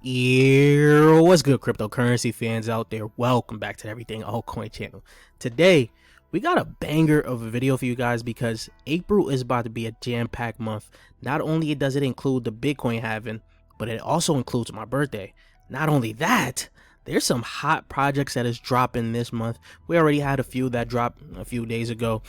What's good, cryptocurrency fans out there? Welcome back to the Everything Altcoin channel. Today, we got a banger of a video for you guys because April is about to be a jam-packed month. Not only does it include the Bitcoin halving, but it also includes my birthday. Not only that, there's some hot projects that is dropping this month. We already had a few that dropped a few days ago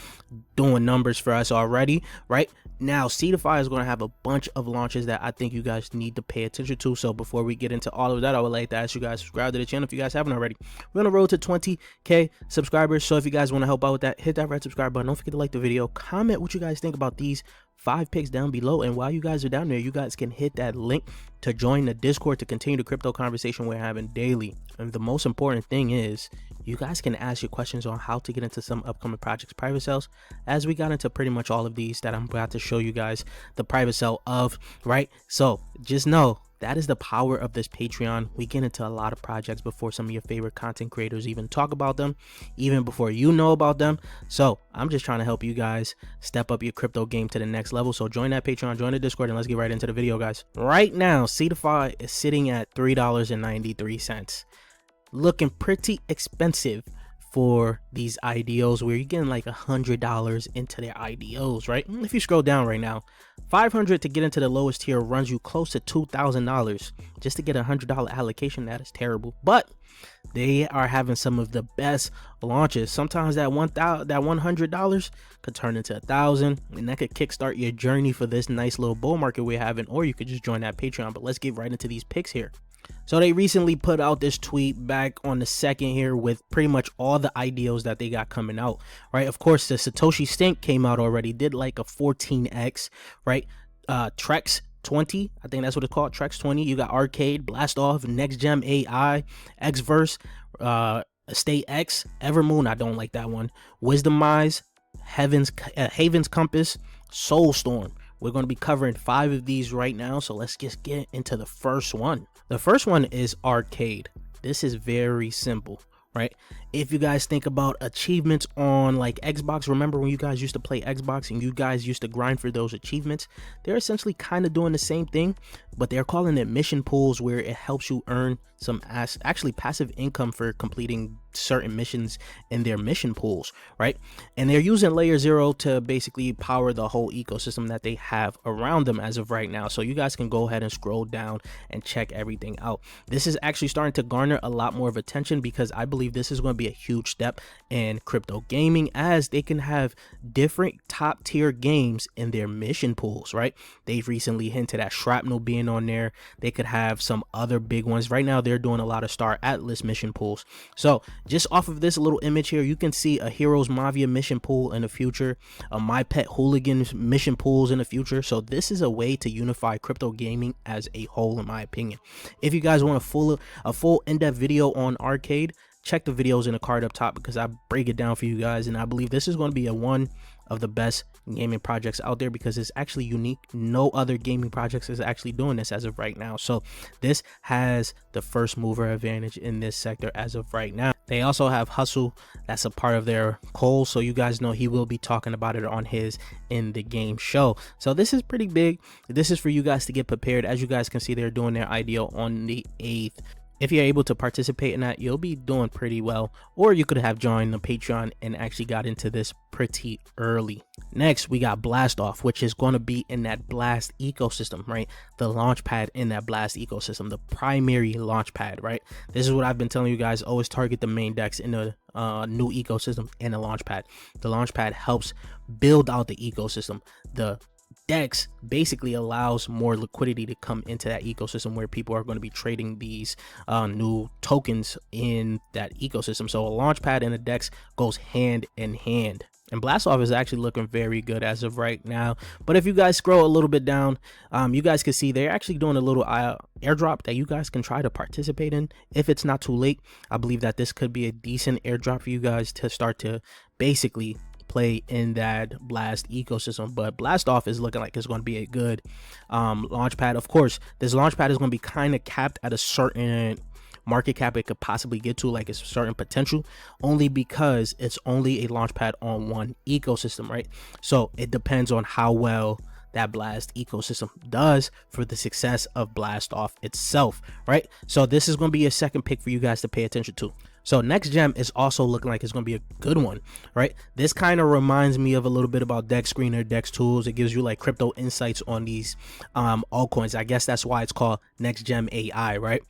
doing numbers for us already, right? Now, Seedify is going to have a bunch of launches that I think you guys need to pay attention to. So before we get into all of that, I would like to ask you guys to subscribe to the channel if you guys haven't already. We're on the road to 20K subscribers. So if you guys want to help out with that, hit that red subscribe button. Don't forget to like the video. Comment what you guys think about these 5 picks down below. And while you guys are down there, you guys can hit that link to join the Discord to continue the crypto conversation we're having daily. And the most important thing is you guys can ask your questions on how to get into some upcoming projects private sales, as we got into pretty much all of these that I'm about to show you guys the private sale of, right? So just know that is the power of this Patreon. We get into a lot of projects before some of your favorite content creators even talk about them, even before you know about them. So I'm just trying to help you guys step up your crypto game to the next level. So join that Patreon, join the Discord, and let's get right into the video, guys. Right now, Seedify is sitting at $3.93. Looking pretty expensive for these IDOs, where you're getting like $100 into their IDOs, right? If you scroll down right now, $500 to get into the lowest tier runs you close to $2,000 just to get a $100 allocation. That is terrible, but they are having some of the best launches. Sometimes that $100 could turn into $1,000, and that could kickstart your journey for this nice little bull market we're having. Or you could just join that Patreon. But let's get right into these picks here. So they recently put out this tweet back on the 2nd here with pretty much all the IDOs that they got coming out, right? Of course, the Satoshi Stink came out already, did like a 14x, right? Trex 20, I think that's what it's called, Trex 20. You got Arcade, Blast Off, Next Gem AI, Exverse, Estate X, Evermoon, I don't like that one, Wisdomize, Haven's Compass, Soulstorm. We're going to be covering 5 of these right now, so let's just get into the first one. The first one is Arcade. This is very simple, right? If you guys think about achievements on like Xbox, remember when you guys used to play Xbox and you guys used to grind for those achievements? They're essentially kind of doing the same thing, but they're calling it mission pools, where it helps you earn some actually passive income for completing certain missions in their mission pools, right? And they're using layer 0 to basically power the whole ecosystem that they have around them as of right now. So you guys can go ahead and scroll down and check everything out. This is actually starting to garner a lot more of attention, because I believe this is going to be a huge step in crypto gaming, as they can have different top tier games in their mission pools, right? They've recently hinted at Shrapnel being on there. They could have some other big ones. Right now they're doing a lot of Star Atlas mission pools. So just off of this little image here, you can see a Heroes Mafia mission pool in the future, a My Pet Hooligans mission pools in the future. So this is a way to unify crypto gaming as a whole, in my opinion. If you guys want a full in-depth video on Arcade, check the videos in the card up top, because I break it down for you guys. And I believe this is going to be one of the best gaming projects out there, because it's actually unique. No other gaming projects is actually doing this as of right now. So this has the first mover advantage in this sector as of right now. They also have Hustle, that's a part of their Cole, so you guys know he will be talking about it on his In the Game show. So this is pretty big. This is for you guys to get prepared. As you guys can see, they're doing their IDO on the 8th. If you're able to participate in that, you'll be doing pretty well. Or you could have joined the Patreon and actually got into this pretty early. Next, we got Blast Off, which is going to be in that Blast ecosystem, right? The launchpad in that Blast ecosystem, the primary launchpad, right? This is what I've been telling you guys. Always target the main decks in the new ecosystem and the launchpad. The launchpad helps build out the ecosystem. The DEX basically allows more liquidity to come into that ecosystem, where people are going to be trading these new tokens in that ecosystem. So a launchpad and a DEX goes hand in hand. And Blast Off is actually looking very good as of right now. But if you guys scroll a little bit down, you guys can see they're actually doing a little airdrop that you guys can try to participate in if it's not too late. I believe that this could be a decent airdrop for you guys to start to basically play in that Blast ecosystem. But Blast Off is looking like it's going to be a good launchpad. Of course, this launchpad is going to be kind of capped at a certain market cap it could possibly get to, like a certain potential, only because it's only a launchpad on one ecosystem, right? So it depends on how well that Blast ecosystem does for the success of Blast Off itself, right? So this is going to be a second pick for you guys to pay attention to. So next gem is also looking like it's going to be a good one, right? This kind of reminds me of a little bit about Dex Screener, Dex Tools. It gives you like crypto insights on these altcoins. I guess that's why it's called Next Gem AI, right?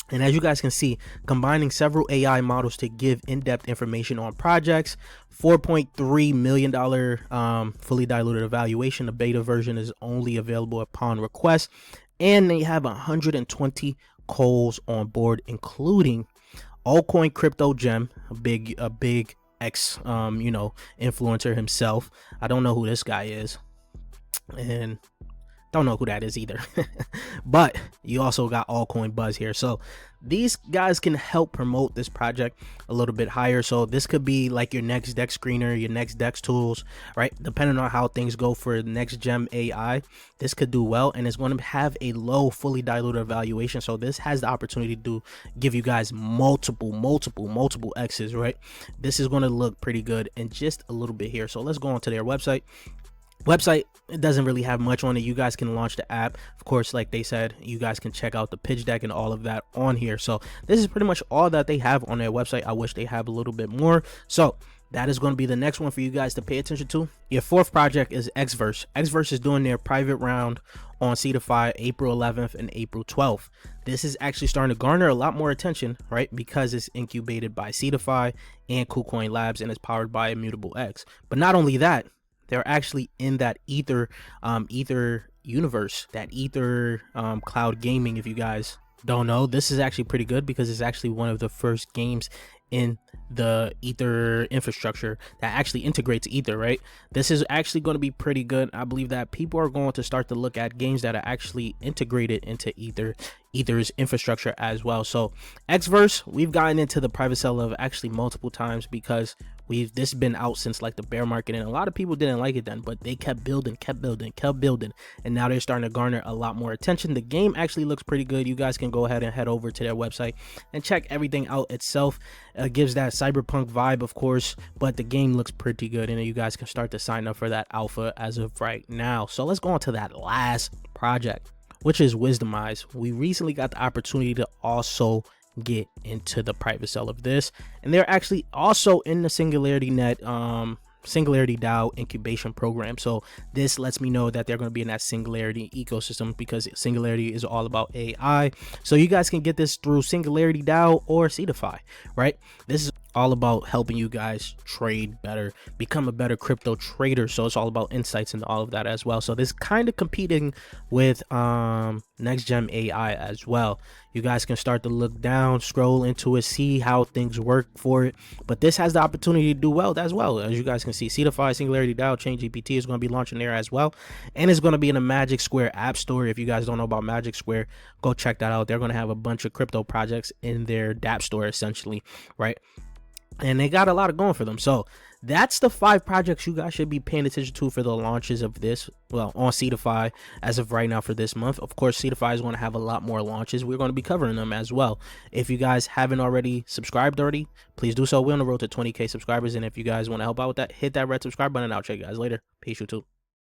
And as you guys can see, combining several AI models to give in-depth information on projects, $4.3 million fully diluted evaluation. The beta version is only available upon request, and they have 120 calls on board, including Altcoin Crypto Gem, a big ex influencer himself. I don't know who this guy is, and don't know who that is either. But you also got Altcoin Buzz here, so these guys can help promote this project a little bit higher. So this could be like your next Dex Screener, your next Dex Tools, right? Depending on how things go for Next Gem AI, this could do well, and it's going to have a low fully diluted evaluation. So this has the opportunity to give you guys multiple X's, right? This is going to look pretty good in just a little bit here. So let's go on to their website. It doesn't really have much on it. You guys can launch the app, of course. Like they said, you guys can check out the pitch deck and all of that on here. So this is pretty much all that they have on their website. I wish they have a little bit more. So that is going to be the next one for you guys to pay attention to. Your fourth project is Exverse. Exverse is doing their private round on Seedify April 11th and April 12th. This is actually starting to garner a lot more attention, right? Because it's incubated by Seedify and KuCoin Labs, and it's powered by Immutable X. But not only that, they're actually in that Ether universe, that Ether cloud gaming. If you guys don't know, this is actually pretty good because it's actually one of the first games in the Ether infrastructure that actually integrates Ether, right? This is actually going to be pretty good. I believe that people are going to start to look at games that are actually integrated into Ether's infrastructure as well. So Xverse, we've gotten into the private sale of actually multiple times because this been out since like the bear market, and a lot of people didn't like it then, but they kept building, and now they're starting to garner a lot more attention. The game actually looks pretty good. You guys can go ahead and head over to their website and check everything out itself. Gives that cyberpunk vibe, of course, but the game looks pretty good, and you guys can start to sign up for that alpha as of right now. So let's go on to that last project, which is Wisdomize. We recently got the opportunity to also get into the private sale of this, and they're actually also in the Singularity DAO incubation program. So this lets me know that they're going to be in that Singularity ecosystem, because Singularity is all about AI. So you guys can get this through Singularity DAO or Seedify, right? This is all about helping you guys trade better, become a better crypto trader. So it's all about insights and all of that as well. So this kind of competing with Next Gem AI as well. You guys can start to look down, scroll into it, see how things work for it. But this has the opportunity to do well as well. As you guys can see, Seedify, Singularity DAO, Chain GPT is going to be launching there as well, and it's going to be in the Magic Square app store. If you guys don't know about Magic Square, go check that out. They're going to have a bunch of crypto projects in their dApp store essentially, right? And they got a lot of going for them. So that's the 5 projects you guys should be paying attention to for the launches of this, well, on Seedify as of right now for this month. Of course, Seedify is going to have a lot more launches. We're going to be covering them as well. If you guys haven't already subscribed please do so. We're on the road to 20K subscribers, and if you guys want to help out with that, hit that red subscribe button. I'll check you guys later. Peace, YouTube.